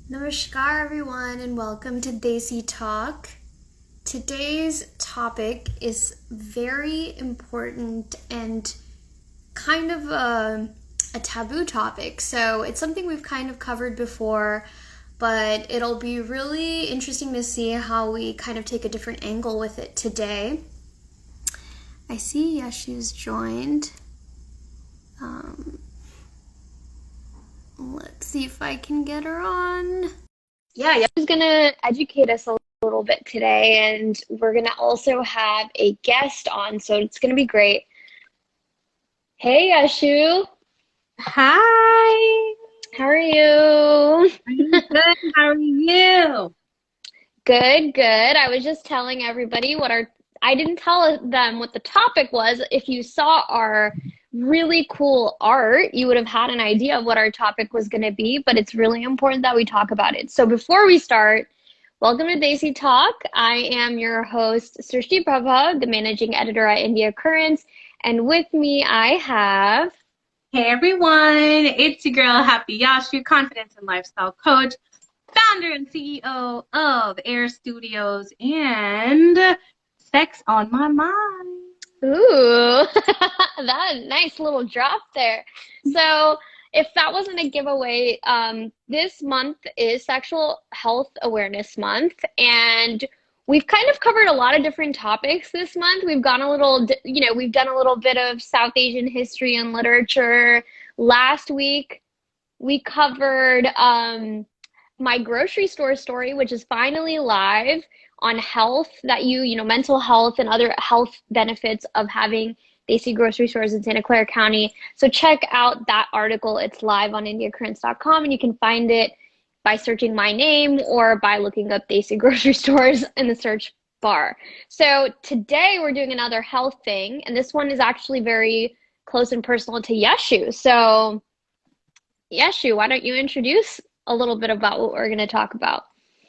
Namaskar everyone and welcome to Desi Talk. Today's topic is very important and kind of a taboo topic. So it's something we've kind of covered before, but it'll be really interesting to see how we kind of take a different angle with it today. I see Yashu's joined. Let's see if I can get her on. Yeah, Yashu's gonna educate us a little bit today, and we're gonna also have a guest on, so it's gonna be great. Hey, Yashu. Hi, How are you? I'm good. How are you? Good, good. I was just telling everybody I didn't tell them what the topic was. If you saw our really cool art, you would have had an idea of what our topic was going to be, but it's really important that we talk about it. So before we start, welcome to Desi Talk. I am your host, Srishti Prabha, the managing editor at India Currents, and with me I have... Hey everyone, it's your girl Happy Yashu, confidence and lifestyle coach, founder and CEO of Air Studios and Sex on My Mind. Ooh, that nice little drop there. So, if that wasn't a giveaway, this month is Sexual Health Awareness Month, and we've kind of covered a lot of different topics this month. We've gone a little, we've done a little bit of South Asian history and literature. Last week, we covered my grocery store story, which is finally live on health mental health and other health benefits of having Desi grocery stores in Santa Clara County. So check out that article. It's live on indiacurrents.com, and you can find it by searching my name or by looking up Desi grocery stores in the search bar. So today we're doing another health thing, and this one is actually very close and personal to Yashu. So Yashu, why don't you introduce a little bit about what we're going to talk about?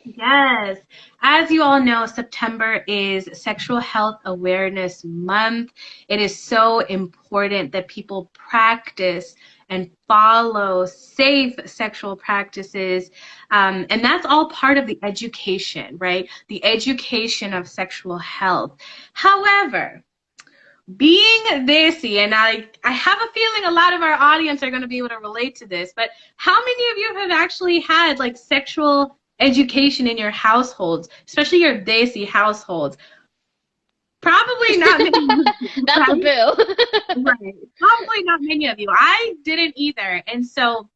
Yes, as you all know, September is Sexual Health Awareness Month. It is so important that people practice and follow safe sexual practices. And that's all part of the education, right? The education of sexual health. However, being Desi, and I have a feeling a lot of our audience are going to be able to relate to this, but how many of you have actually had like sexual education in your households, especially your Desi households? Probably not many. That's a Right? boo. Right. Probably not many of you. I didn't either. And so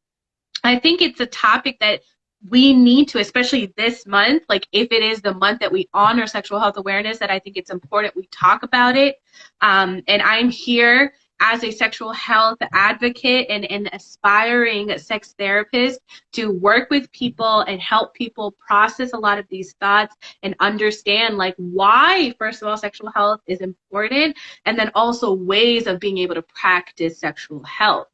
I think it's a topic that we need to, especially this month, like if it is the month that we honor sexual health awareness, that I think it's important we talk about it. And I'm here as a sexual health advocate and an aspiring sex therapist to work with people and help people process a lot of these thoughts and understand like why, first of all, sexual health is important, and then also ways of being able to practice sexual health.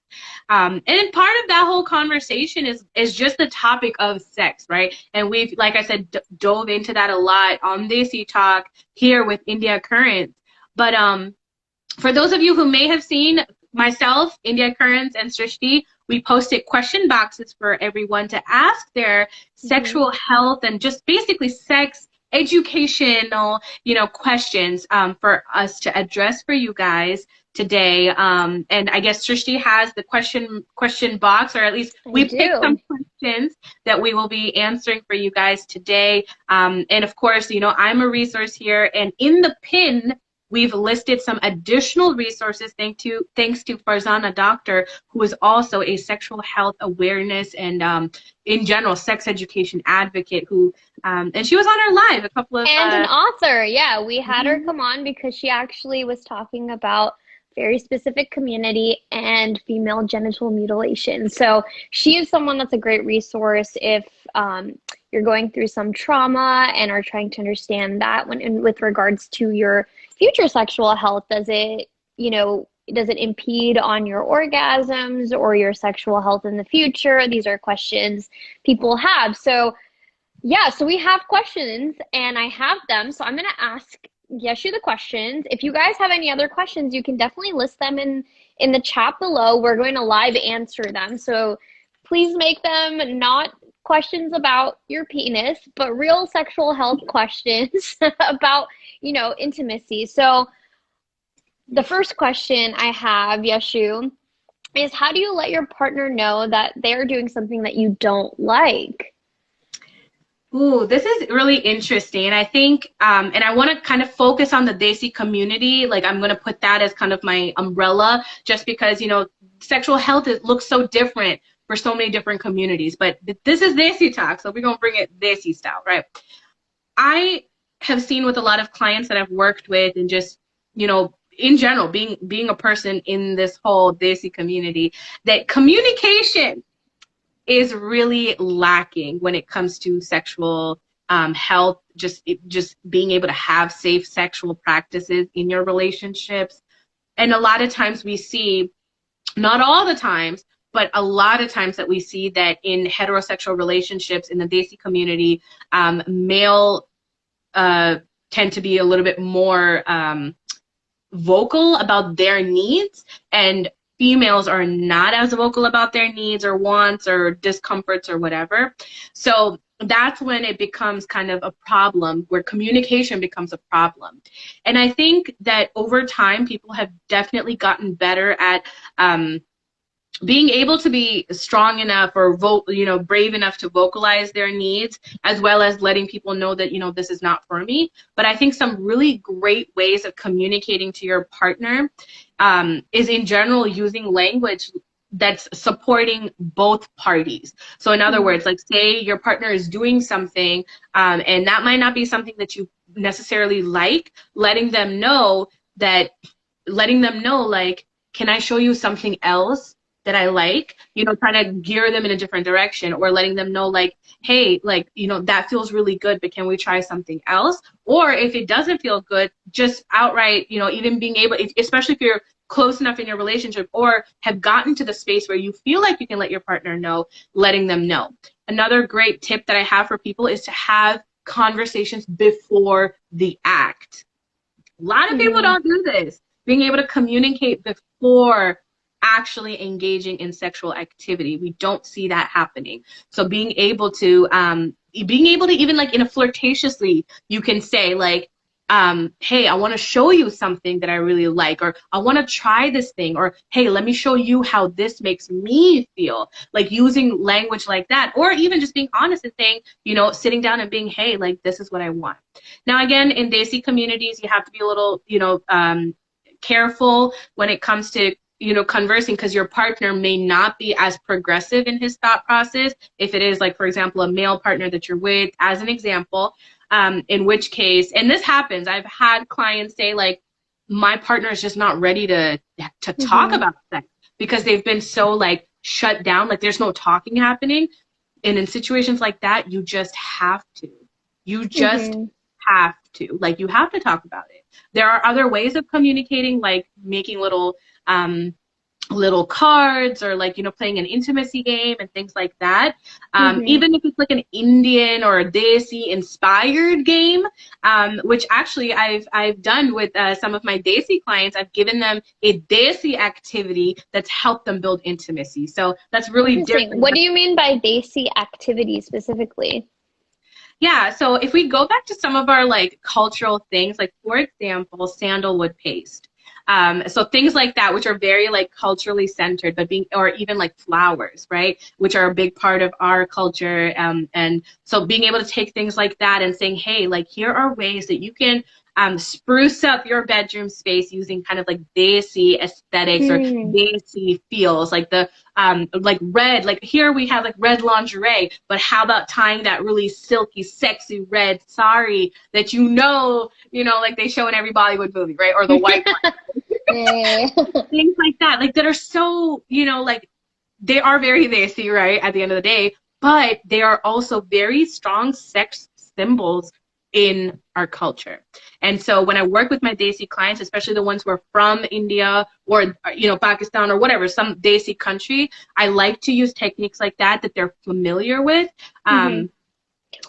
And part of that whole conversation is just the topic of sex, right? And we've, like I said, dove into that a lot on Desi Talk here with India Currents. But for those of you who may have seen myself, India Currents, and Srishti, we posted question boxes for everyone to ask their sexual health and just basically sex educational, questions for us to address for you guys today. And I guess Srishti has the question box, or at least we picked some questions that we will be answering for you guys today. And of course, I'm a resource here, and in the pin, we've listed some additional resources thanks to Farzana Doctor, who is also a sexual health awareness and in general sex education advocate who and she was on our live a couple of and an author. Yeah, we had her come on because she actually was talking about very specific community and female genital mutilation. So she is someone that's a great resource if you're going through some trauma and are trying to understand that with regards to your future sexual health. Does it impede on your orgasms or your sexual health in the future? These are questions people have. So yeah, so we have questions and I have them. So I'm going to ask Yashu the questions. If you guys have any other questions, you can definitely list them in the chat below. We're going to live answer them. So please make them not questions about your penis, but real sexual health questions about, intimacy. So the first question I have, Yashu, is how do you let your partner know that they're doing something that you don't like? Ooh, this is really interesting. And I think, and I want to kind of focus on the Desi community. Like, I'm going to put that as kind of my umbrella, just because, sexual health looks so different for so many different communities. But this is Desi talk, so we're going to bring it Desi style, right? I have seen with a lot of clients that I've worked with, and just, in general, being a person in this whole Desi community, that communication is really lacking when it comes to sexual health, just being able to have safe sexual practices in your relationships. And a lot of times we see, not all the times, but a lot of times that we see that in heterosexual relationships in the Desi community, male tend to be a little bit more vocal about their needs, and females are not as vocal about their needs or wants or discomforts or whatever. So that's when it becomes kind of a problem, where communication becomes a problem. And I think that over time, people have definitely gotten better at being able to be strong enough or brave enough to vocalize their needs, as well as letting people know that, this is not for me. But I think some really great ways of communicating to your partner is in general using language that's supporting both parties. So in other words, like, say your partner is doing something and that might not be something that you necessarily like, letting them know, like, can I show you something else that I like, trying to gear them in a different direction, or letting them know, like, hey, like, that feels really good, but can we try something else? Or if it doesn't feel good, just outright, even being able, especially if you're close enough in your relationship or have gotten to the space where you feel like you can let your partner know, letting them know. Another great tip that I have for people is to have conversations before the act. A lot of people don't do this. Being able to communicate before actually engaging in sexual activity. We don't see that happening. So being able to even, like, in a flirtatiously, you can say, like, hey, I want to show you something that I really like, or I want to try this thing, or hey, let me show you how this makes me feel. Like, using language like that, or even just being honest and saying, sitting down and being, hey, like, this is what I want. Now, again, in Desi communities, you have to be a little, careful when it comes to conversing, because your partner may not be as progressive in his thought process. If it is, like, for example, a male partner that you're with, as an example, in which case, and this happens, I've had clients say, like, my partner is just not ready to talk about sex, because they've been so, like, shut down, like, there's no talking happening. And in situations like that, you just have to. Like, you have to talk about it. There are other ways of communicating, like making little cards, or, like, playing an intimacy game and things like that. Even if it's like an Indian or a Desi inspired game, which actually I've done with some of my Desi clients. I've given them a Desi activity that's helped them build intimacy. So that's really different. What do you mean by Desi activity specifically? Yeah, so if we go back to some of our, like, cultural things, like, for example, sandalwood paste. So things like that, which are very, like, culturally centered, but or even, like, flowers, right, which are a big part of our culture. And so being able to take things like that and saying, hey, like, here are ways that you can spruce up your bedroom space using kind of, like, Desi aesthetics or Desi feels, like the like red, like, here we have, like, red lingerie, but how about tying that really silky, sexy red sari that like they show in every Bollywood movie, right? Or the white one. Things like that, like, that are so, like, they are very Desi, right, at the end of the day, but they are also very strong sex symbols in our culture. And so when I work with my Desi clients, especially the ones who are from India or, Pakistan or whatever, some Desi country, I like to use techniques like that they're familiar with. Or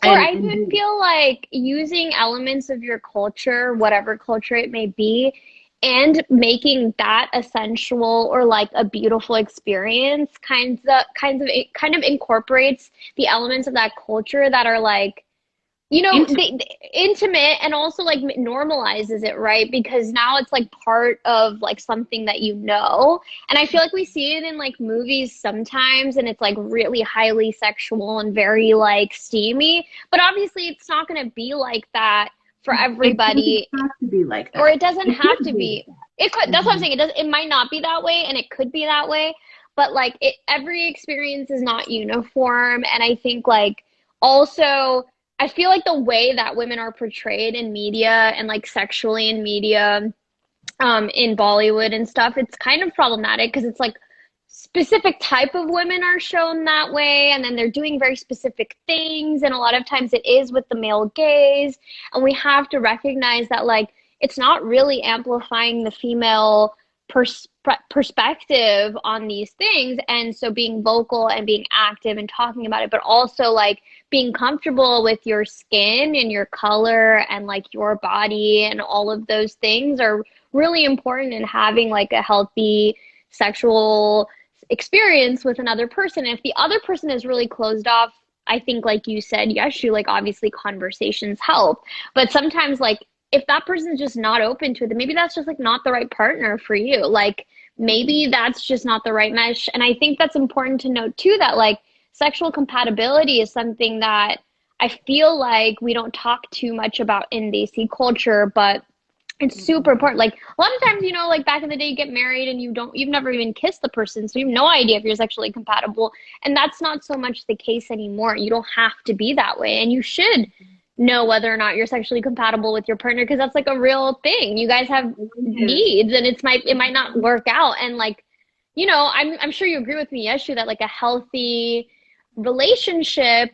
I even feel like using elements of your culture, whatever culture it may be, and making that a sensual or like a beautiful experience it kind of incorporates the elements of that culture that are like, you know, intimate, and also like normalizes it, right? Because now it's like part of like something that you know. And I feel like we see it in like movies sometimes, and it's like really highly sexual and very like steamy. But obviously, it's not going to be like that for It doesn't everybody, have to be like or that. it doesn't It have could to be be. like It could. that. That's what I'm saying. It might not be that way, and it could be that way. But like, every experience is not uniform, and I think like also, I feel like the way that women are portrayed in media and like sexually in media, in Bollywood and stuff, it's kind of problematic because it's like specific type of women are shown that way, and then they're doing very specific things, and a lot of times it is with the male gaze, and we have to recognize that like it's not really amplifying the female perspective on these things. And so being vocal and being active and talking about it, but also like being comfortable with your skin and your color and like your body and all of those things are really important in having like a healthy sexual experience with another person. And if the other person is really closed off, I think like you said, Yashu, like obviously conversations help. But sometimes like if that person's just not open to it, then maybe that's just like not the right partner for you. Like maybe that's just not the right mesh. And I think that's important to note too, that like sexual compatibility is something that I feel like we don't talk too much about in Desi culture, but it's super important. Like a lot of times, you know, like back in the day, you get married and you've never even kissed the person, so you have no idea if you're sexually compatible. And that's not so much the case anymore. You don't have to be that way, and you should know whether or not you're sexually compatible with your partner, because that's like a real thing. You guys have needs, and it might not work out. And like, you know, I'm sure you agree with me, Yeshu, that like a healthy relationship,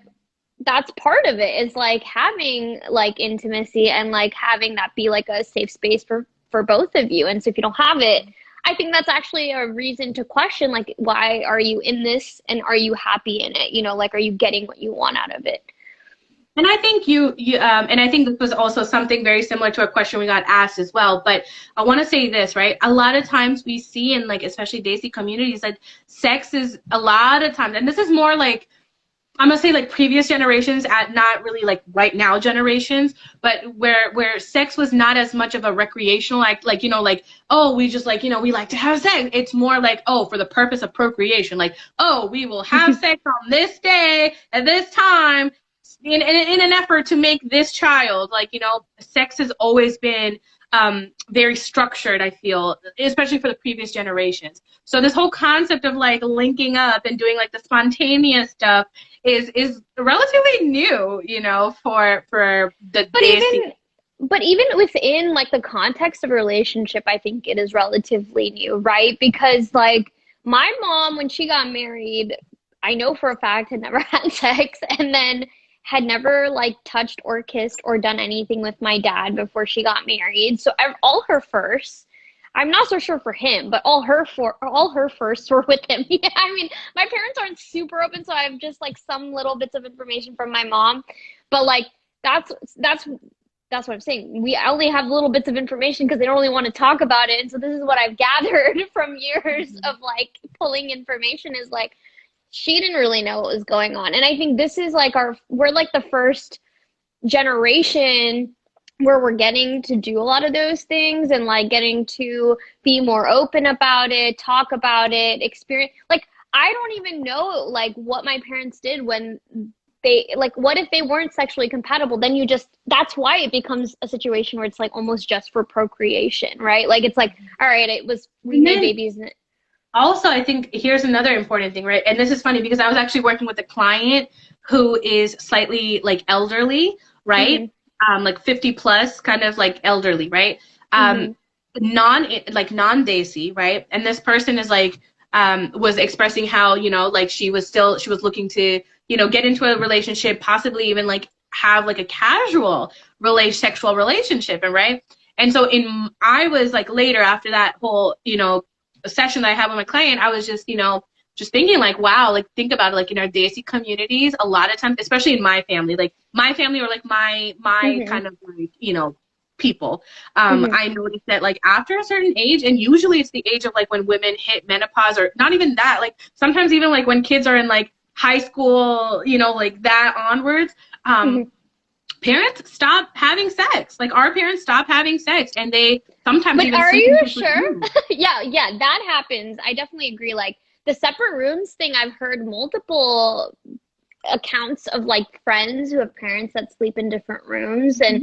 that's part of it, is like having like intimacy and like having that be like a safe space for both of you. And so if you don't have it, I think that's actually a reason to question like, why are you in this, and are you happy in it? You know, like, are you getting what you want out of it? And I think and I think this was also something very similar to a question we got asked as well. But I want to say this, right? A lot of times we see in like, especially Desi communities, that sex is a lot of times, and this is more like, I'm gonna say like previous generations, at not really like right now generations, but where sex was not as much of a recreational, like you know, like, oh, we just like, you know, we like to have sex. It's more like, oh, for the purpose of procreation, like, oh, we will have sex on this day at this time in an effort to make this child. Like, you know, sex has always been very structured, I feel, especially for the previous generations. So this whole concept of like linking up and doing like the spontaneous stuff is relatively new, you know, for the But Desi. even within like the context of a relationship, I think it is relatively new, right? Because like my mom, when she got married, I know for a fact had never had sex, and then had never like touched or kissed or done anything with my dad before she got married. So all her firsts, I'm not so sure for him, but all her firsts were with him. Yeah, I mean, my parents aren't super open, so I have just like some little bits of information from my mom. But like that's that's what I'm saying. We only have little bits of information because they don't really want to talk about it. And so this is what I've gathered from years of like pulling information, is like she didn't really know what was going on. And I think this is like we're like the first generation where we're getting to do a lot of those things, and like getting to be more open about it, talk about it, experience. Like, I don't even know like what my parents did when they like, what if they weren't sexually compatible? Then that's why it becomes a situation where it's like almost just for procreation, right? Like it's like, all right, we made babies. Also, I think here's another important thing, right? And this is funny because I was actually working with a client who is slightly like elderly, right? Like 50 plus, kind of like elderly, right? Non-Desi, right? And this person is like, was expressing how, you know, like she was looking to, you know, get into a relationship, possibly even like have like a casual sexual relationship, and right? And so I was like, later after that whole, you know, session that I had with my client, I was just, you know, just thinking like, wow, like think about it, like in our Desi communities, a lot of times, especially in my family or like my kind of like, you know, people, Hmm. I noticed that like after a certain age, and usually it's the age of like when women hit menopause, or not even that, like sometimes even like when kids are in like high school, you know, like that onwards, Hmm. parents stop having sex. Like our parents stop having sex, and they sometimes But even are sleep you in separate sure? rooms. Yeah, yeah, that happens. I definitely agree. Like the separate rooms thing, I've heard multiple accounts of like friends who have parents that sleep in different rooms, and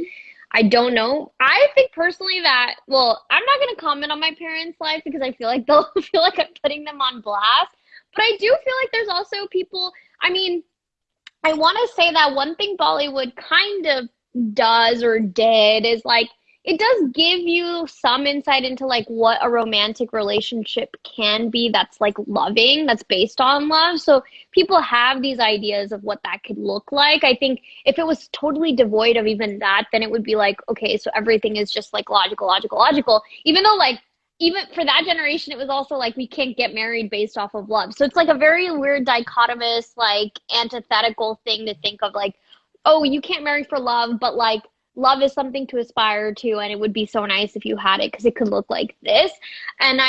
I don't know. I think personally that, well, I'm not going to comment on my parents' life because I feel like they'll feel like I'm putting them on blast. But I do feel like there's also people, I mean, I want to say that one thing Bollywood kind of does or did is like it does give you some insight into like what a romantic relationship can be that's like loving, that's based on love. So people have these ideas of what that could look like. I think if it was totally devoid of even that, then it would be like, okay, so everything is just like logical, logical, logical. Even though like even for that generation, it was also like we can't get married based off of love. So it's like a very weird dichotomous, like antithetical thing to think of like, oh, you can't marry for love, but like love is something to aspire to, and it would be so nice if you had it because it could look like this. And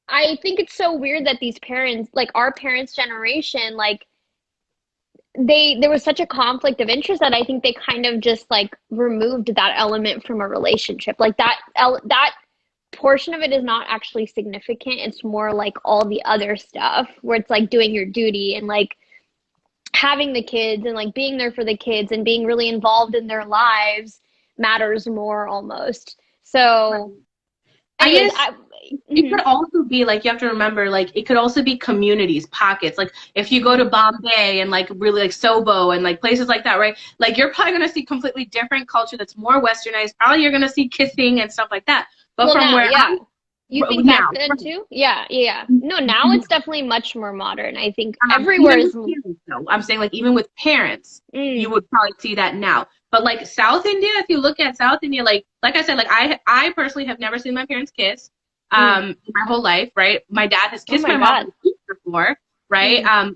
I think it's so weird that these parents, like our parents' generation, like they there was such a conflict of interest that I think they kind of just like removed that element from a relationship. Like that portion of it is not actually significant. It's more like all the other stuff where it's like doing your duty and like having the kids and like being there for the kids and being really involved in their lives matters more almost. So, Right. I anyways, guess it could also be like you have to remember like it could also be communities, pockets. Like if you go to mhm. Bombay and like really like Sobo and like places like that, right? Like you're probably gonna see completely different culture that's more westernized. Probably you're gonna see kissing and stuff like that. But Well, from now, where yeah. You I'm think back now, then right. too? Yeah, yeah, yeah. No, now it's definitely much more modern. I think everywhere Even is. with parents, though, I'm saying like even with parents, you Mm, would probably see that now. But like South India, if you look at South India, like I said, like I personally have never seen my parents kiss, mm. in my whole life, right? My dad has Oh kissed my my mom God. on the cheek before, right? Mm,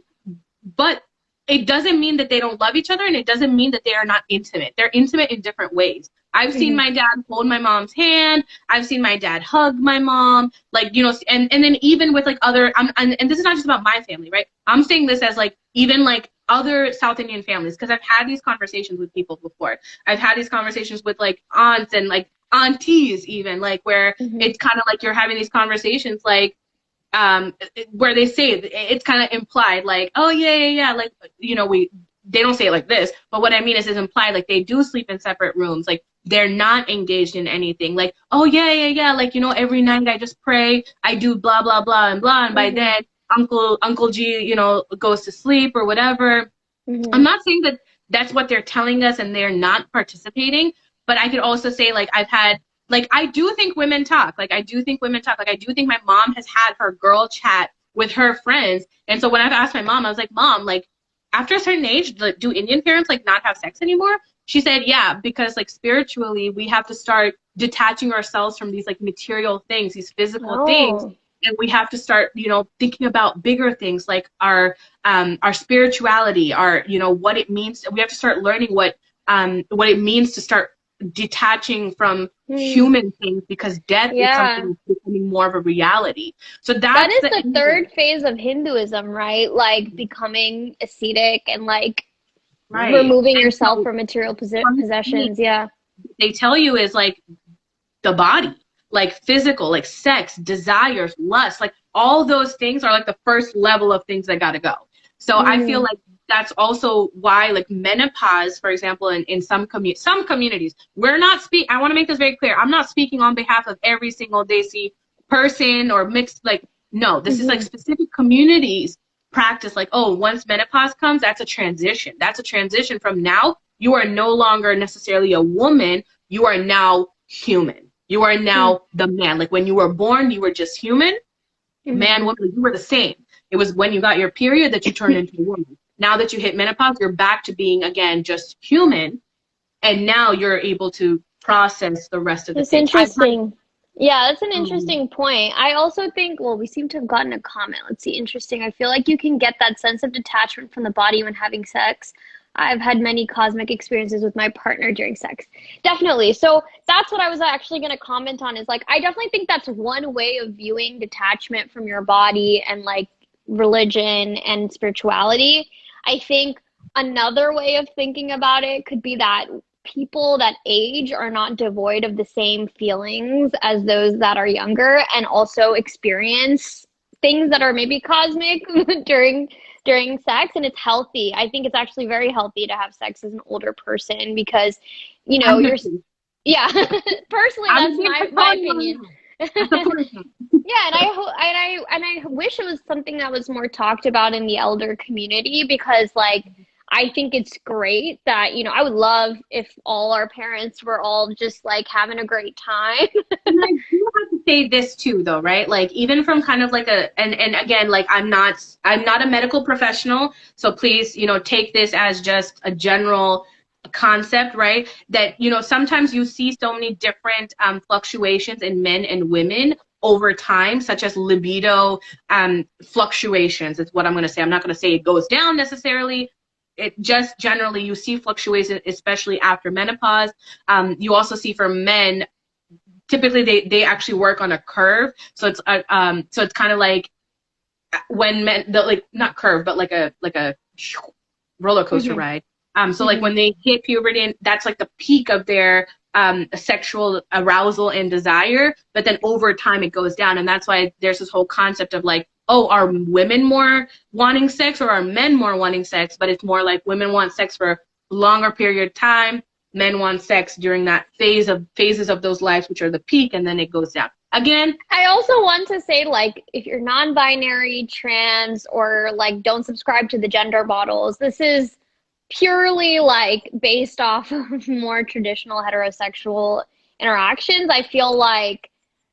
But it doesn't mean that they don't love each other, and it doesn't mean that they are not intimate. They're intimate in different ways. I've seen mhm, my dad hold my mom's hand. I've seen my dad hug my mom, like you know, and then even with like other, and this is not just about my family, right? I'm saying this as like even like other South Indian families because I've had these conversations with people before. I've had these conversations with like aunts and like aunties even like where mhm. it's kind of like you're having these conversations like where they say it's kind of implied like oh yeah yeah yeah like you know we they don't say it like this but what I mean is it's implied like they do sleep in separate rooms like they're not engaged in anything like oh yeah yeah yeah like you know every night I just pray I do blah blah blah and by Mhm. then uncle G you know goes to sleep or whatever. I'm Mhm. not saying that that's what they're telling us and they're not participating, but I could also say like I've had like I do think women talk. Like I do think women talk. Like I do think my mom has had her girl chat with her friends. And so when I've asked my mom, I was like, "Mom, like after a certain age, like, do Indian parents like not have sex anymore?" She said, "Yeah, because like spiritually, we have to start detaching ourselves from these like material things, these physical things, Oh. and we have to start, you know, thinking about bigger things like our spirituality, our you know what it means. We have to start learning what it means to start detaching from Hmm. human things because death is something Yeah. that's becoming more of a reality. So That that's is the the ending, third phase of Hinduism, right? Like becoming ascetic and like right? removing And yourself so from material one thing possessions. Yeah. they tell you is like the body, like physical, like sex, desires, lust, like all those things are like the first level of things that gotta go. So I feel Mm, like that's also why like menopause, for example, in some communities, we're not I want to make this very clear. I'm not speaking on behalf of every single Desi person or mixed like no, this is like mhm. specific communities practice like, oh, once menopause comes, that's a transition. That's a transition from now you are no longer necessarily a woman, you are now human. You are Mm, now the man. Like when you were born, you were just human, mhm. man, woman, you were the same. It was when you got your period that you turned into a woman. Now that you hit menopause, you're back to being again just human, and now you're able to process the rest of the That's things. I've heard. interesting. Yeah, that's an Um, interesting point. I also think, well, we seem to have gotten a comment. Let's see. Interesting. I feel like you can get that sense of detachment from the body when having sex. I've had many cosmic experiences with my partner during sex. Definitely. So that's what I was actually going to comment on is like, I definitely think that's one way of viewing detachment from your body and like religion and spirituality. I think another way of thinking about it could be that people that age are not devoid of the same feelings as those that are younger and also experience things that are maybe cosmic during sex, and it's healthy. I think it's actually very healthy to have sex as an older person because I'm you're happy. yeah. Personally, I'm that's a big my proponent on opinion. that. I support that. Yeah, and I wish it was something that was more talked about in the elder community because like I think it's great that, I would love if all our parents were all just like having a great time. And I do have to say this too, though, right? Like even from kind of like and again, like I'm not a medical professional, so please, take this as just a general concept, right? That sometimes you see so many different fluctuations in men and women over time, such as libido fluctuations. Is what I'm going to say. I'm not going to say it goes down necessarily. It just generally you see fluctuations, especially after menopause. You also see for men typically they actually work on a curve, so it's kind of like when men like not curve but like a roller coaster Hmm. ride. So like Hmm. when they hit puberty, and that's like the peak of their sexual arousal and desire, but then over time it goes down, and that's why there's this whole concept of like, oh, are women more wanting sex or are men more wanting sex? But it's more like women want sex for a longer period of time, men want sex during that phases of those lives, which are the peak, and then it goes down again. I also want to say, like, if you're non-binary, trans, or like don't subscribe to the gender models, this is purely like based off of more traditional heterosexual interactions. I feel like,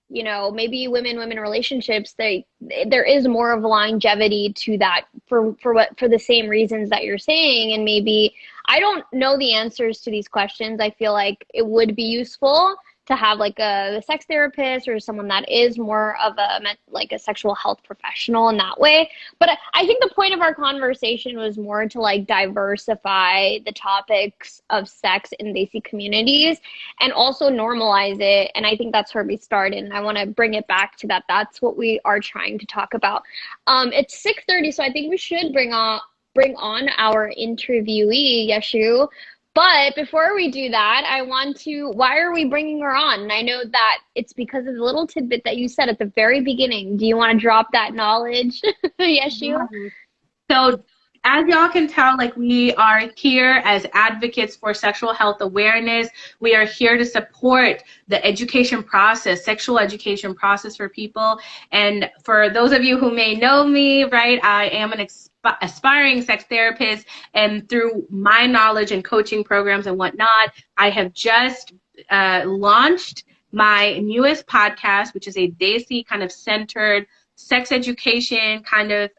maybe women relationships, there is more of longevity to that for the same reasons that you're saying. And maybe I don't know the answers to these questions. I feel like it would be useful to have like a sex therapist or someone that is more of like a sexual health professional in that way. But I think the point of our conversation was more to like diversify the topics of sex in Desi communities and also normalize it. And I think that's where we started. And I want to bring it back to that. That's what we are trying to talk about. It's 6:30, so I think we should bring on our interviewee, Yashu. But before we do that, why are we bringing her on? And I know that it's because of the little tidbit that you said at the very beginning. Do you want to drop that knowledge, Yeshu? So, as y'all can tell, like we are here as advocates for sexual health awareness. We are here to support the education process, sexual education process for people. And for those of you who may know me, right, I am an aspiring sex therapist. And through my knowledge and coaching programs and whatnot, I have just launched my newest podcast, which is a Desi kind of centered sex education kind of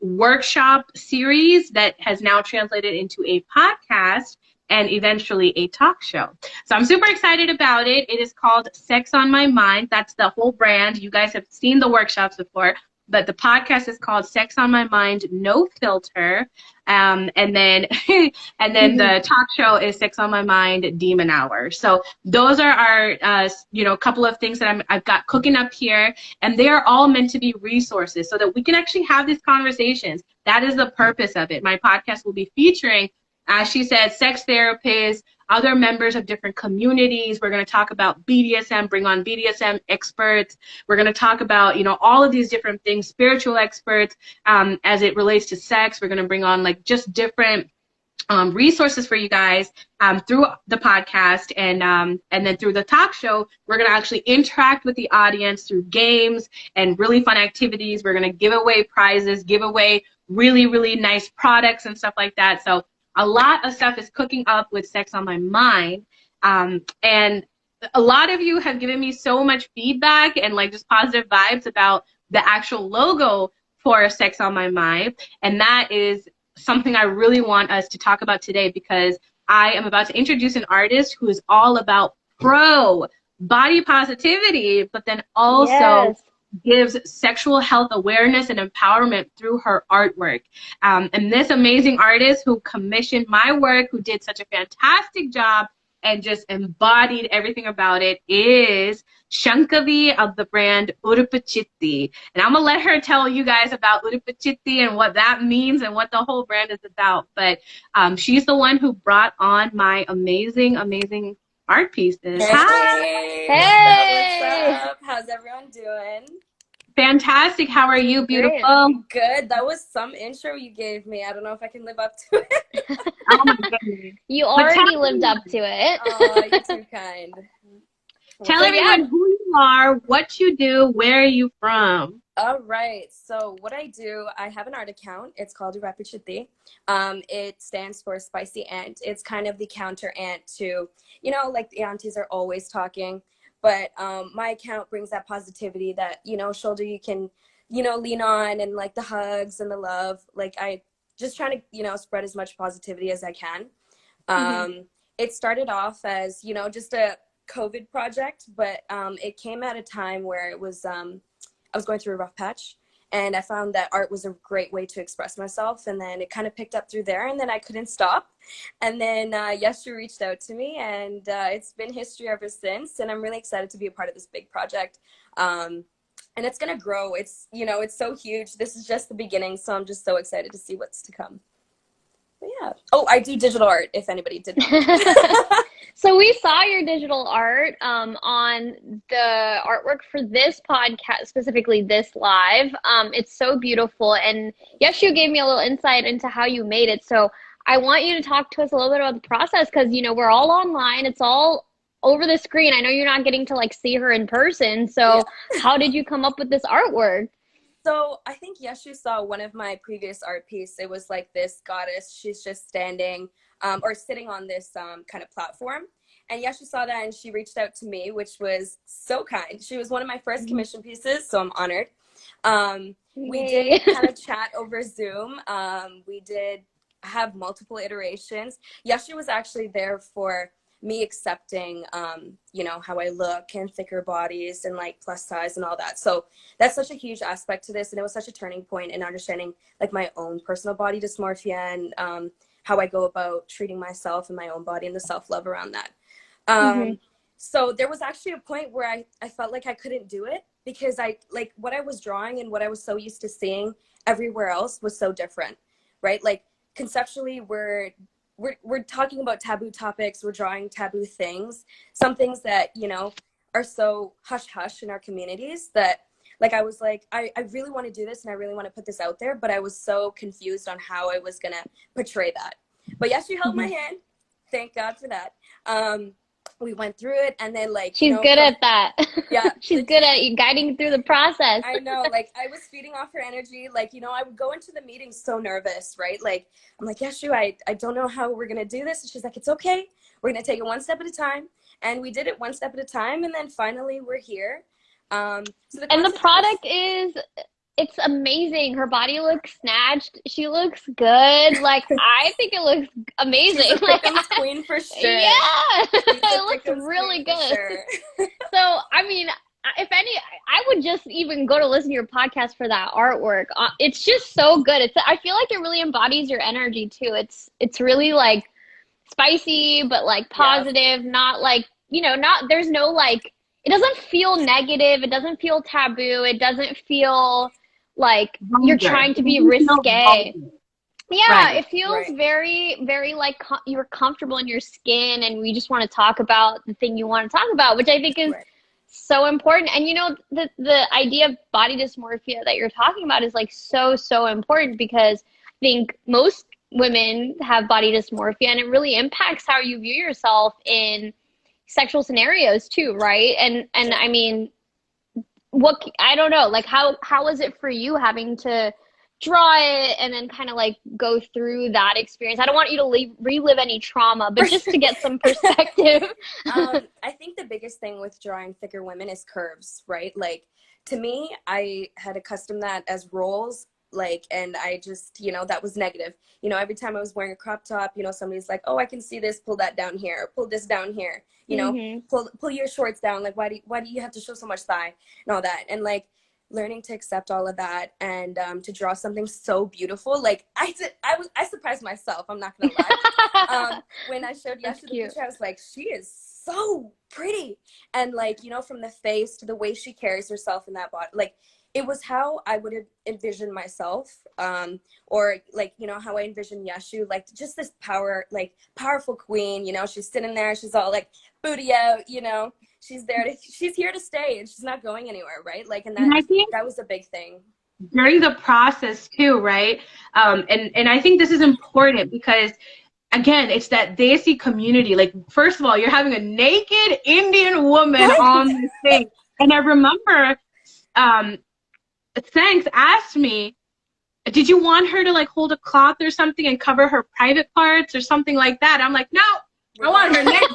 workshop series that has now translated into a podcast and eventually a talk show. So I'm super excited about it. It is called Sex on My Mind. That's the whole brand. You guys have seen the workshops before, but the podcast is called Sex on My Mind, No Filter. And then the talk show is Sex on My Mind, Demon Hour. So those are our couple of things that I've got cooking up here, and they are all meant to be resources so that we can actually have these conversations. That is the purpose of it. My podcast will be featuring, as she said, sex therapists, other members of different communities. We're going to talk about BDSM, bring on BDSM experts. We're going to talk about, all of these different things, spiritual experts, as it relates to sex. We're going to bring on like just different resources for you guys through the podcast, and then through the talk show. We're going to actually interact with the audience through games and really fun activities. We're going to give away prizes, give away really, really nice products and stuff like that. So a lot of stuff is cooking up with Sex on My Mind. And a lot of you have given me so much feedback and like just positive vibes about the actual logo for Sex on My Mind. And that is something I really want us to talk about today, because I am about to introduce an artist who is all about pro body positivity, but then also Yes. gives sexual health awareness and empowerment through her artwork. And this amazing artist who commissioned my work, who did such a fantastic job and just embodied everything about it, is Shankavi of the brand Urappu Chithi. And I'm going to let her tell you guys about Urappu Chithi and what that means and what the whole brand is about. But she's the one who brought on my amazing, amazing art pieces. Hi! Hey, Hey! what's up? How's everyone doing? Fantastic. How are you, Great. beautiful? Good. That was some intro you gave me. I don't know if I can live up to it. Oh my goodness. You But tell already lived up to it. Oh, you're too kind. Tell So everyone yeah. who you are, what you do, where are you from? All right. So what I do, I have an art account. It's called Urappu Chithi. It stands for spicy ant. It's kind of the counter ant to, you know, like the aunties are always talking, but my account brings that positivity, that, you know, shoulder you can, you know, lean on, and like the hugs and the love. Like I just trying to, you know, spread as much positivity as I can. It started off as, you know, just a COVID project, but it came at a time where it was I was going through a rough patch, and I found that art was a great way to express myself. And then it kind of picked up through there, and then I couldn't stop. And then Yashu reached out to me, and it's been history ever since. And I'm really excited to be a part of this big project. And it's gonna grow. It's, you know, it's so huge. This is just the beginning, so I'm just so excited to see what's to come. But yeah. Oh, I do digital art, if anybody didn't know. So we saw your digital art on the artwork for this podcast, specifically this live. It's so beautiful. And Yashu gave me a little insight into how you made it. So I want you to talk to us a little bit about the process, because, you know, we're all online. It's all over the screen. I know you're not getting to like see her in person. So Yeah. how did you come up with this artwork? So I think Yashu saw one of my previous art piece. It was like this goddess. She's just standing or sitting on this kind of platform. And Yashu saw that, and she reached out to me, which was so kind. She was one of my first commission pieces, so I'm honored. We did kind of chat over Zoom. We did have multiple iterations. Yashu was actually there for me accepting, you know, how I look and thicker bodies and like plus size and all that. So that's such a huge aspect to this. And it was such a turning point in understanding like my own personal body dysmorphia and how I go about treating myself and my own body and the self-love around that. So there was actually a point where I felt like I couldn't do it, because I like what I was drawing and what I was so used to seeing everywhere else was so different, right? Like conceptually, we're talking about taboo topics, we're drawing taboo things, some things that, you know, are so hush hush in our communities, that like I was like, I really want to do this and I really want to put this out there, but I was so confused on how I was gonna portray that. But yes, she held my hand, thank God for that. We went through it, and then like, She's you know, good at that. yeah, She's good at guiding through the process. I know, like I was feeding off her energy. Like, you know, I would go into the meeting so nervous, right? Like I'm like, Yashu, I don't know how we're gonna do this. And she's like, it's okay, we're gonna take it one step at a time. And we did it one step at a time, and then finally we're here. So and the product is, it's amazing. Her body looks snatched. She looks good. Like, I think it looks amazing. She's a Pick'em's queen for sure. Yeah, it looks Pick'em's really queen for good. sure. So, I mean, if any, I would just even go to listen to your podcast for that artwork. It's just so good. I feel like it really embodies your energy too. It's really like spicy, but like positive, not like, you know, there's no like, it doesn't feel negative. It doesn't feel taboo. It doesn't feel like you're trying to be risque. Yeah, Right. it feels very, very like you're comfortable in your skin, and we just want to talk about the thing you want to talk about, which I think is so important. And you know, the idea of body dysmorphia that you're talking about is like so important, because I think most women have body dysmorphia, and it really impacts how you view yourself in sexual scenarios too, right? And I mean, I don't know, like how was it for you having to draw it and then kind of like go through that experience? I don't want you to relive any trauma, but just to get some perspective. I think the biggest thing with drawing thicker women is curves, right? Like to me, I had accustomed that as roles, like, and I just, you know, that was negative. You know, every time I was wearing a crop top, you know, somebody's like, oh, I can see this, pull that down here, pull this down here, you know, pull your shorts down. Like, why do you have to show so much thigh and all that? And like, learning to accept all of that and to draw something so beautiful. Like I surprised myself. I'm not gonna lie. When I showed That's Yashu the cute. picture, I was like, she is so pretty. And like, from the face to the way she carries herself in that body, like it was how I would envision myself, or like, how I envision Yashu, like just this powerful queen. She's sitting there, she's all like booty out, she's here to stay, and she's not going anywhere, right? Like, and And I think that was a big thing. during the process too, right? And I think this is important because again, it's that Desi community. Like, first of all, you're having a naked Indian woman Right. on this thing. And I remember Thanks asked me, did you want her to like hold a cloth or something and cover her private parts or something like that? I'm like, no, I want her naked.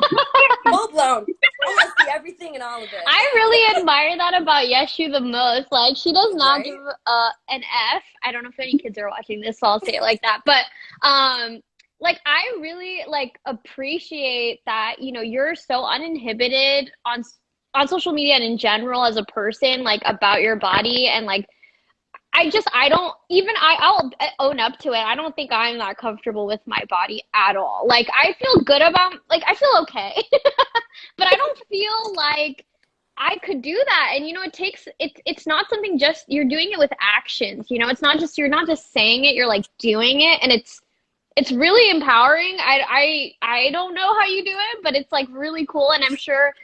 Full blown. I want to see everything and all of it. I really admire that about Yeshu the most. Like, she does not Right? give an F. I don't know if any kids are watching this, so I'll say it like that. But like, I really like appreciate that, you're so uninhibited on social media and in general as a person, like about your body. And like, I don't even, I'll own up to it. I don't think I'm that comfortable with my body at all. Like, I feel good about, like, I feel okay, but I don't feel like I could do that. And it's not something, just you're doing it with actions. It's not just, you're not just saying it, you're like doing it, and it's really empowering. I don't know how you do it, but it's like really cool. And I'm sure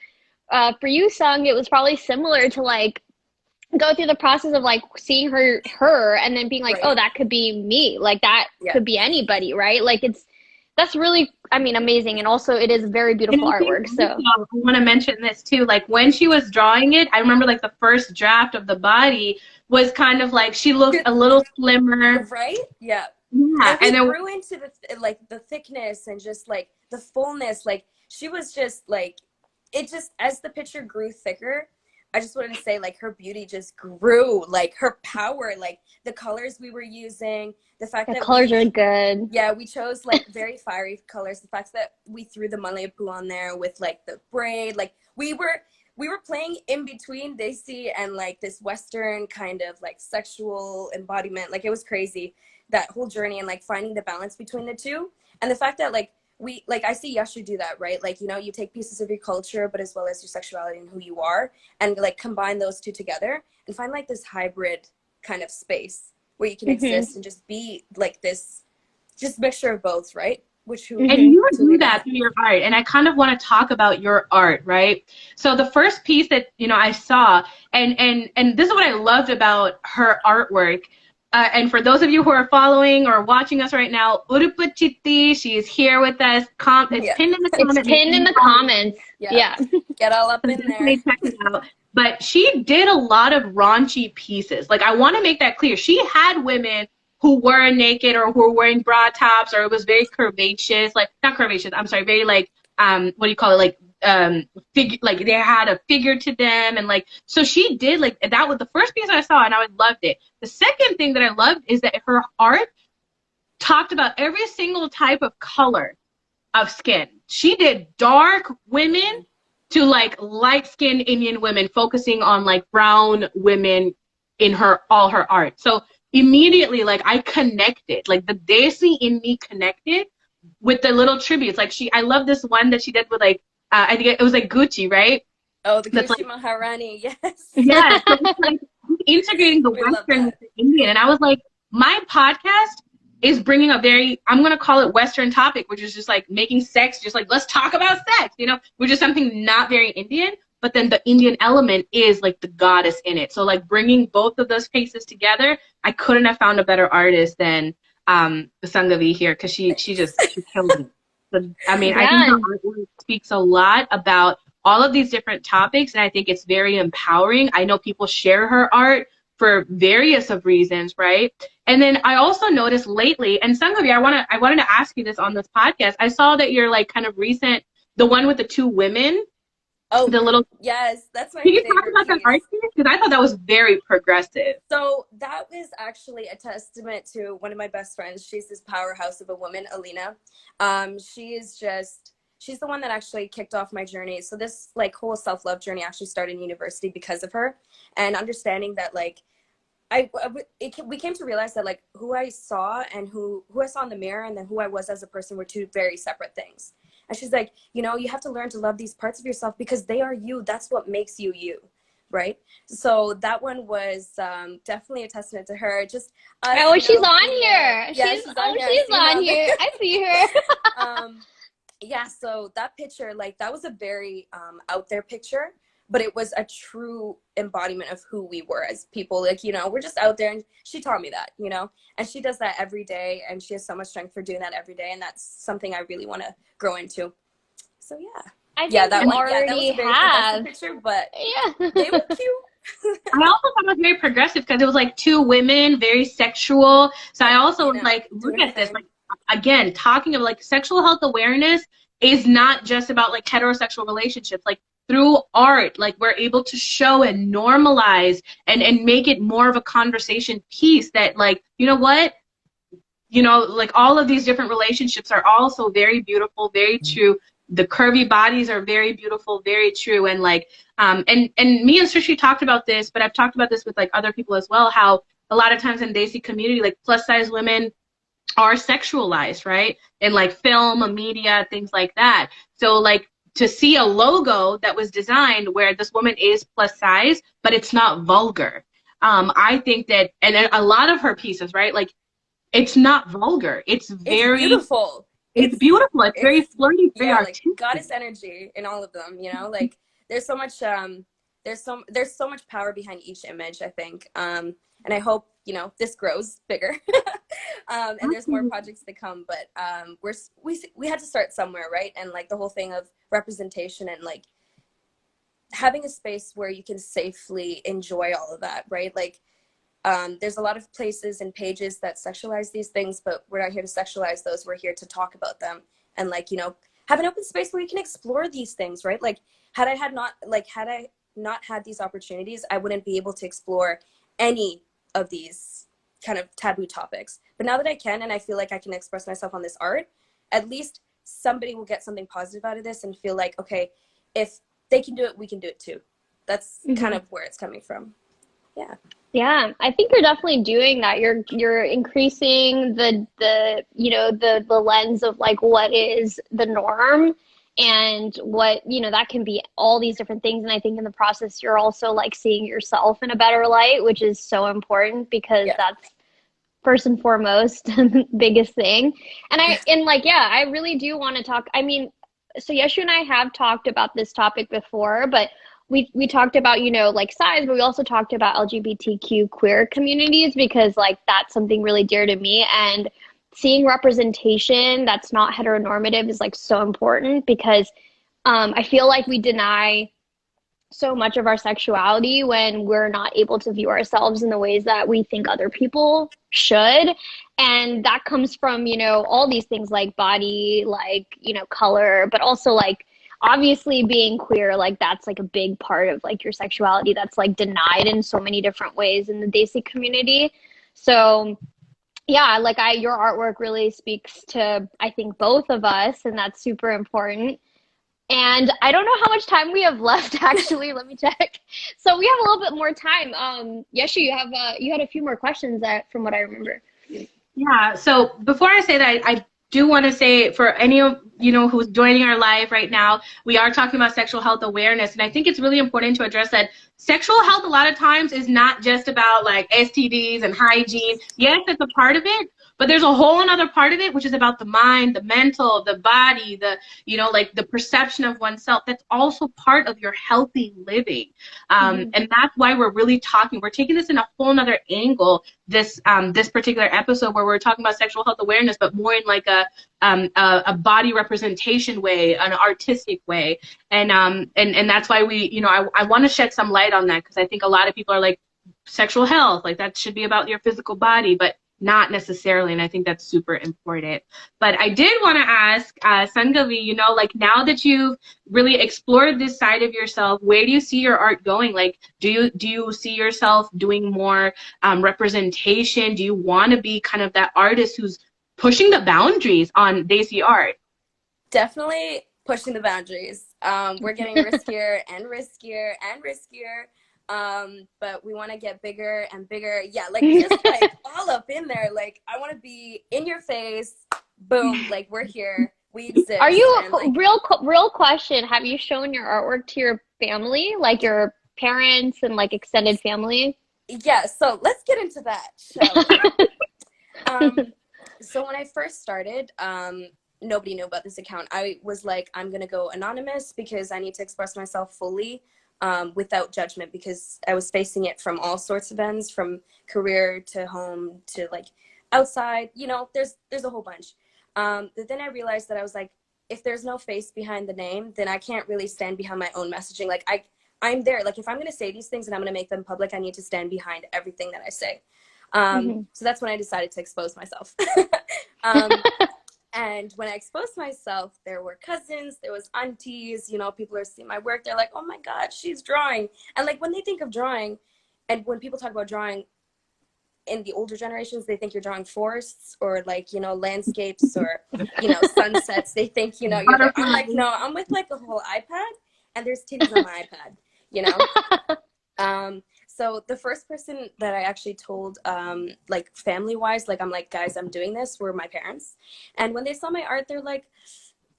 for you, Sung, it was probably similar to like go through the process of like seeing her and then being like, Right. oh, that could be me. Like, that Yeah. could be anybody, right? Like, that's really, I mean, amazing. And also it is very beautiful artwork. So I want to mention this too. Like when she was drawing it, I remember like the first draft of the body was kind of like she looked a little slimmer. Right? Yeah. Yeah. And we then grew into the thickness and just like the fullness. Like she was just like, it just, as the picture grew thicker, I just wanted to say like her beauty just grew, like her power, like the colors we were using, the fact the that colors are good. yeah, we chose like very fiery colors. The fact that we threw the malepu on there with like the braid, like we were playing in between Desi and like this Western kind of like sexual embodiment. Like it was crazy, that whole journey, and like finding the balance between the two. And the fact that like I see Yashu do that, right? Like, you take pieces of your culture, but as well as your sexuality and who you are, and like combine those two together and find like this hybrid kind of space where you can exist and just be like this, just mixture of both, right? and you do that through your art. And I kind of want to talk about your art, right? So the first piece that, I saw, and this is what I loved about her artwork. And for those of you who are following or watching us right now, Urappu Chithi, she is here with us. It's pinned in the comments. It's pinned in the comments. Yeah. Get all up in there. Check it out. But she did a lot of raunchy pieces. Like, I want to make that clear. She had women who were naked or who were wearing bra tops, or it was very curvaceous, like not curvaceous, I'm sorry, very like what do you call it, like figure, like they had a figure to them, and like, so she did, like, that was the first piece I saw and I loved it. The second thing that I loved is that her art talked about every single type of color of skin. She did dark women to like light-skinned Indian women, focusing on like brown women in all her art. So immediately, like, I connected, like the Desi in me connected with the little tributes. Like I love this one that she did with like, I think it was like Gucci, right? Oh, the That's Gucci like, Maharani, yes. Yeah, so it's like integrating the Western with the Indian. And I was like, my podcast is bringing a very, I'm going to call it Western topic, which is just like making sex, just like, let's talk about sex, which is something not very Indian, but then the Indian element is like the goddess in it. So like bringing both of those pieces together, I couldn't have found a better artist than the Sangavi here, because she killed me. So, I mean, I think her artwork speaks a lot about all of these different topics, and I think it's very empowering. I know people share her art for various of reasons, right? And then I also noticed lately, and Sangavi, I wanted to ask you this on this podcast. I saw that you're like kind of recent, the one with the two women. Oh, the little, yes, that's my favorite. Can you talk about that art piece? Because I thought that was very progressive. So that was actually a testament to one of my best friends. She's this powerhouse of a woman, Alina. She is just she's the one that actually kicked off my journey. So this like whole self-love journey actually started in university because of her, and understanding that like we came to realize that like who I saw and who I saw in the mirror and then who I was as a person were two very separate things. And she's like, you know, you have to learn to love these parts of yourself because they are you. That's what makes you you, right? So that one was definitely a testament to her. Just us, Oh, you she's know, on being here. yeah, She's she's on here. she's on here. I see her. Yeah, so that picture, like that was a very out there picture, but it was a true embodiment of who we were as people. Like, you know, we're just out there, and she taught me that, you know, and she does that every day, and she has so much strength for doing that every day, and that's something I really want to grow into. So yeah. I think Yeah, that you one, yeah, that was already a very have. progressive picture, but Yeah. they were cute. I also thought it was very progressive because it was like two women, very sexual. So I also You was know, like, look doing at her this. thing. Like, again, talking of like sexual health awareness is not just about like heterosexual relationships. Like through art, like we're able to show and normalize and make it more of a conversation piece that like, you know what? You know, like all of these different relationships are also very beautiful, very true. The curvy bodies are very beautiful, very true. And like, and me and Srishti talked about this, but I've talked about this with like other people as well, how a lot of times in Desi community, like plus size women are sexualized, right? In like film, media, things like that. So like to see a logo that was designed where this woman is plus size, but it's not vulgar. I think that, and a lot of her pieces, right? Like it's not vulgar. It's It's very, beautiful. it's beautiful. It's very It's flirty, it's very yeah, like artistic. goddess energy in all of them, you know, like there's so much there's so much power behind each image, I think. And I hope, you know, this grows bigger. And there's more projects to come, but we had to start somewhere, right? And like the whole thing of representation and like having a space where you can safely enjoy all of that, right? Like there's a lot of places and pages that sexualize these things, but we're not here to sexualize those. We're here to talk about them and like, you know, have an open space where you can explore these things, right? Like had I not had these opportunities, I wouldn't be able to explore any of these kind of taboo topics. But now that I can, and I feel like I can express myself on this art, at least somebody will get something positive out of this and feel like, okay, if they can do it, we can do it too. That's kind of where it's coming from. Yeah. Yeah, I think you're definitely doing that. You're increasing the you know the lens of like what is the norm and what, you know, that can be all these different things. And I think in the process you're also like seeing yourself in a better light, which is so important because Yeah. that's first and foremost the biggest thing. And like yeah, I really do want to talk. I mean, so Yeshu and I have talked about this topic before, but we talked about, you know, like size, but we also talked about LGBTQ queer communities because like that's something really dear to me. And seeing representation that's not heteronormative is like so important because I feel like we deny so much of our sexuality when we're not able to view ourselves in the ways that we think other people should. And that comes from, you know, all these things like body, like, you know, color, but also like obviously being queer, like that's like a big part of like your sexuality that's like denied in so many different ways in the Desi community. So yeah, like your artwork really speaks to, I think, both of us, and that's super important. And I don't know how much time we have left, actually. Let me check. So we have a little bit more time. Yeshu, you had a few more questions that, from what I remember. Yeah. So before I say that, I do want to say for any of you know who's joining our live right now, we are talking about sexual health awareness, and I think it's really important to address that sexual health a lot of times is not just about like STDs and hygiene. Yes, that's a part of it, but there's a whole another part of it which is about the mind, the mental, the body, the you know like the perception of oneself. That's also part of your healthy living, and that's why we're really talking. We're taking this in a whole another angle. This particular episode where we're talking about sexual health awareness, but more in like a body representation way, an artistic way, and that's why we, you know, I want to shed some light on that because I think a lot of people are like sexual health, like that should be about your physical body, but not necessarily, and I think that's super important. But I did want to ask Sangavi, you know, like now that you've really explored this side of yourself, where do you see your art going? Like, do you see yourself doing more representation? Do you want to be kind of that artist who's pushing the boundaries on Desi art? Definitely pushing the boundaries. We're getting riskier and riskier and riskier. But we want to get bigger and bigger. Yeah, like just like all up in there. Like I want to be in your face. Boom, like we're here. We exist. Are you, and like real question, have you shown your artwork to your family, like your parents and like extended family? yeah, so let's get into that, shall we? So when I first started, nobody knew about this account. I was like, I'm gonna go anonymous because I need to express myself fully, without judgment, because I was facing it from all sorts of ends, from career to home to like outside. You know, there's a whole bunch. But then I realized that I was like, if there's no face behind the name, then I can't really stand behind my own messaging. Like I'm there. Like if I'm gonna say these things and I'm gonna make them public, I need to stand behind everything that I say. So that's when I decided to expose myself. um, and when I exposed myself, there were cousins, there was aunties, you know, people are seeing my work. They're like, oh my God, she's drawing. And like when they think of drawing, and when people talk about drawing in the older generations, they think you're drawing forests or like, you know, landscapes or, you know, sunsets. They think, you know, you're there. I'm like, no, I'm with like a whole iPad and there's titties on my iPad, you know? So the first person that I actually told, like family-wise, like I'm like, guys, I'm doing this, were my parents. And when they saw my art, they're like,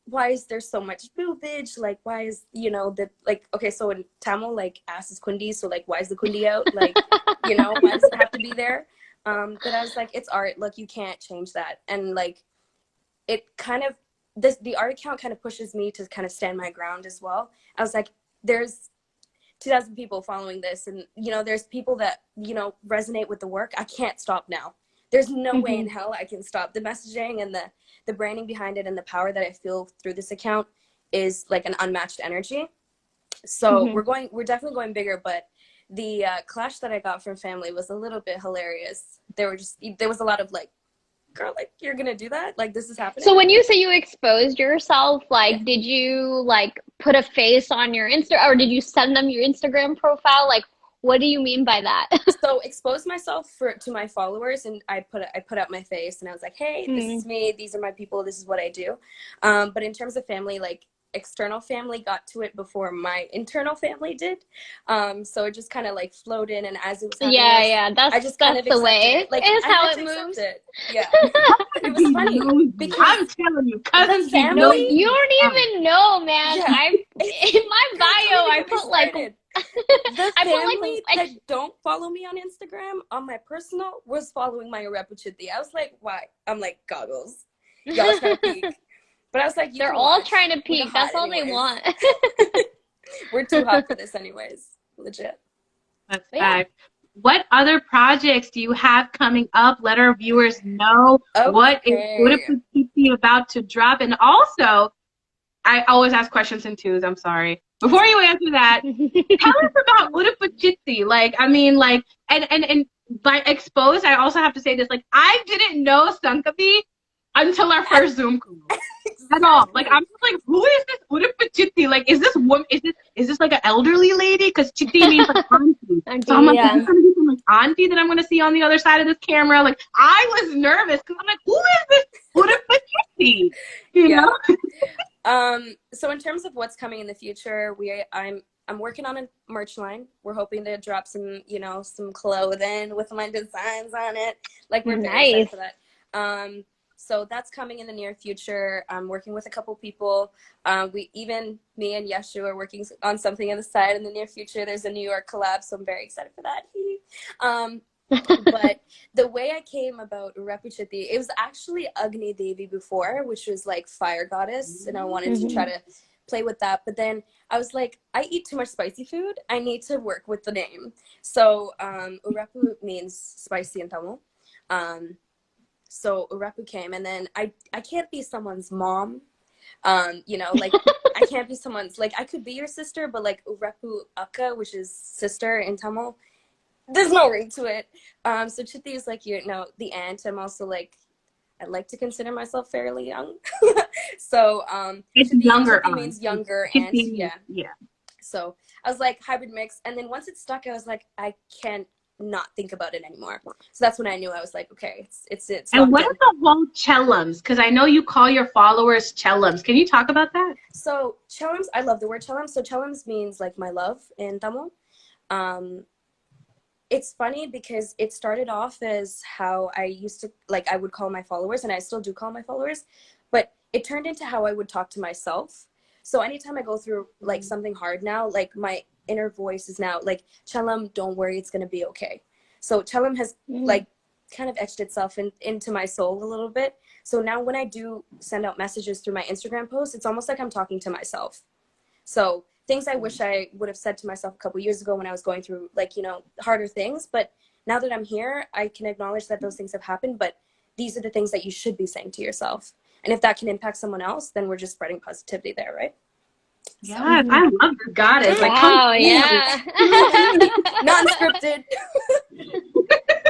why is there so much boobage? Like, why is, you know, the, like, okay, so in Tamil, like, ass is kundi, so like, why is the kundi out? Like, you know, why does it have to be there? But I was like, it's art, look, you can't change that. And like, it kind of, the art account kind of pushes me to kind of stand my ground as well. I was like, there's 2,000 people following this, and you know there's people that, you know, resonate with the work. I can't stop now. There's no way in hell I can stop. The messaging and the branding behind it and the power that I feel through this account is like an unmatched energy. So we're definitely going bigger, but the clash that I got from family was a little bit hilarious. There was a lot of like, girl, like you're gonna do that? Like this is happening? So when you say you exposed yourself, like, Yeah. did you like put a face on your Insta, or did you send them your Instagram profile? Like, what do you mean by that? So expose myself to my followers, and I put out my face and I was like, hey, this is me, these are my people, this is what I do. But in terms of family, like external family got to it before my internal family did. So it just kind of like flowed in, and as it was happening, Yeah, I just kind that's of the accepted way. it. Like It is I how had it to accept moves. it. Yeah. It was funny because I'm telling you, the cousins be No, family, nosy. you don't even know, man. yeah, I it's, in my girl, don't bio, even I get me put like started. The I put family like that don't follow me on Instagram on my personal was following my Urappu Chithi. I was like, why? I'm like, goggles. Y'all trying to peek. But I was like, you they're can all watch. trying to We're peek. hot That's all they anyways. want. We're too hot for this anyways. Legit. That's But yeah. fact. What other projects do you have coming up? Let our viewers know what is Okay. Urappu Chithi about to drop. And also, I always ask questions in twos. I'm sorry. Before you answer that, tell us about Urappu Chithi. Like, I mean, like, and by exposed, I also have to say this. Like, I didn't know Sankapi until our first Zoom call. At all. Like, I'm just like, who is this Urappu Chithi? Like, is this woman? Is this like an elderly lady? Because Chithi means like auntie. So I'm Auntie, like, is yeah. this gonna be some like auntie that I'm gonna see on the other side of this camera? Like, I was nervous because I'm like, who is this Urappu Chithi? You Yeah. know? So in terms of what's coming in the future, I'm working on a merch line. We're hoping to drop some, you know, some clothing with my designs on it. Like we're very excited Nice. for that. So that's coming in the near future. I'm working with a couple people. Me and Yashu are working on something on the side in the near future. There's a New York collab, so I'm very excited for that. But the way I came about Urappu Chithi, it was actually Agni Devi before, which was like fire goddess, and I wanted to try to play with that. But then I was like, I eat too much spicy food. I need to work with the name. So Urappu means spicy in Tamil. So Urappu came, and then I can't be someone's mom. You know, like I can't be someone's, like I could be your sister, but like Urappu Akka, which is sister in Tamil, there's no ring to it. So Chithi is like, you know, the aunt. I'm also like, I like to consider myself fairly young. So It's younger Chithi means younger Chithi aunt. means, Yeah. yeah. So I was like hybrid mix, and then once it stuck, I was like, I can't not think about it anymore. So that's when I knew. I was like, okay, it's And locked what in. are the whole chellums? Because I know you call your followers chellums. Can you talk about that? So chellums, I love the word chellums. So chellums means like my love in Tamil. Um, it's funny because it started off as how I used to, like, I would call my followers, and I still do call my followers, but it turned into how I would talk to myself. So anytime I go through like something hard now, like my inner voice is now like, Chalam, don't worry, it's gonna be okay. So Chalam has like kind of etched itself into my soul a little bit. So now when I do send out messages through my Instagram posts, it's almost like I'm talking to myself. So things I wish I would have said to myself a couple years ago when I was going through, like, you know, harder things. But now that I'm here, I can acknowledge that those things have happened, but these are the things that you should be saying to yourself. And if that can impact someone else, then we're just spreading positivity there, right? Yes, I love the goddess. Like, Wow, yeah. Non-scripted.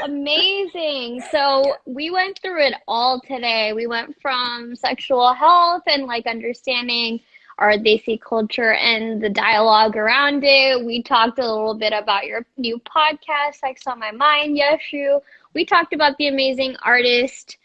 Amazing. So we went through it all today. We went from sexual health and like understanding our Desi culture and the dialogue around it. We talked a little bit about your new podcast, Sex on My Mind, Yashu. We talked about the amazing artist,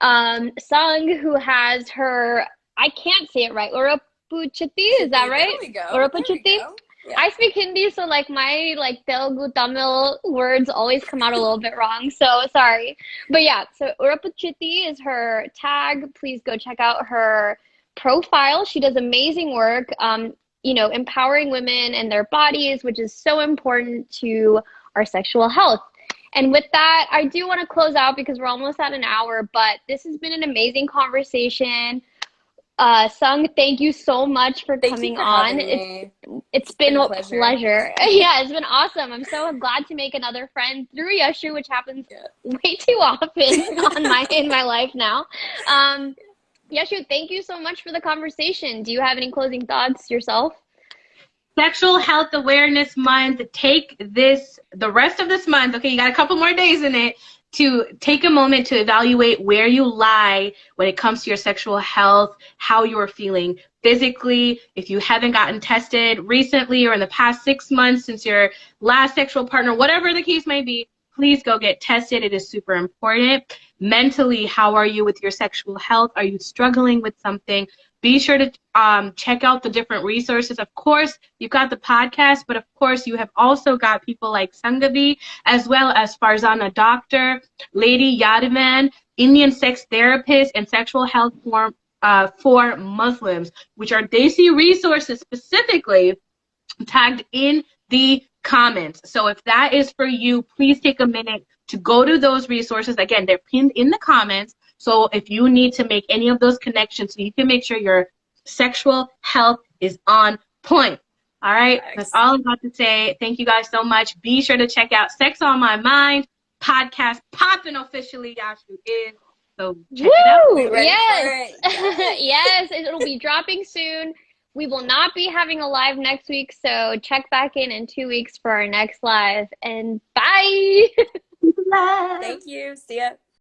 Sung, who has her, I can't say it right, Urappu Chithi, is that right? There we go. Urappu There we Chithi? go. Yeah. I speak Hindi, so like my like Telugu Tamil words always come out a little bit wrong. So sorry. But yeah, so Urappu Chithi is her tag. Please go check out her profile. She does amazing work, you know, empowering women and their bodies, which is so important to our sexual health. And with that, I do want to close out because we're almost at an hour, but this has been an amazing conversation. Sung, thank you so much for Thank you coming for on. having me. It's been been a a pleasure. pleasure. Yeah, it's been awesome. I'm so glad to make another friend through Yashu, which happens way too often in my life now. Yashu, thank you so much for the conversation. Do you have any closing thoughts yourself? Sexual Health Awareness Month. Take this, the rest of this month, okay, you got a couple more days in it, to take a moment to evaluate where you lie when it comes to your sexual health, how you're feeling physically. If you haven't gotten tested recently or in the past 6 months since your last sexual partner, whatever the case may be, please go get tested. It is super important. Mentally, how are you with your sexual health? Are you struggling with something? Be sure to check out the different resources. Of course, you've got the podcast, but of course, you have also got people like Sangavi, as well as Farzana Doctor, Lady Yadavan, Indian sex therapist, and sexual health for Muslims, which are Desi resources specifically tagged in the comments. So if that is for you, please take a minute to go to those resources. Again, they're pinned in the comments. So if you need to make any of those connections, so you can make sure your sexual health is on point. All right. That's all I'm about to say. Thank you guys so much. Be sure to check out Sex on My Mind podcast, popping officially. Yashu is. So check it out. Woo! Yes. Yes. Yes, it'll be dropping soon. We will not be having a live next week, so check back in 2 weeks for our next live. And bye. Bye. Thank you. See ya.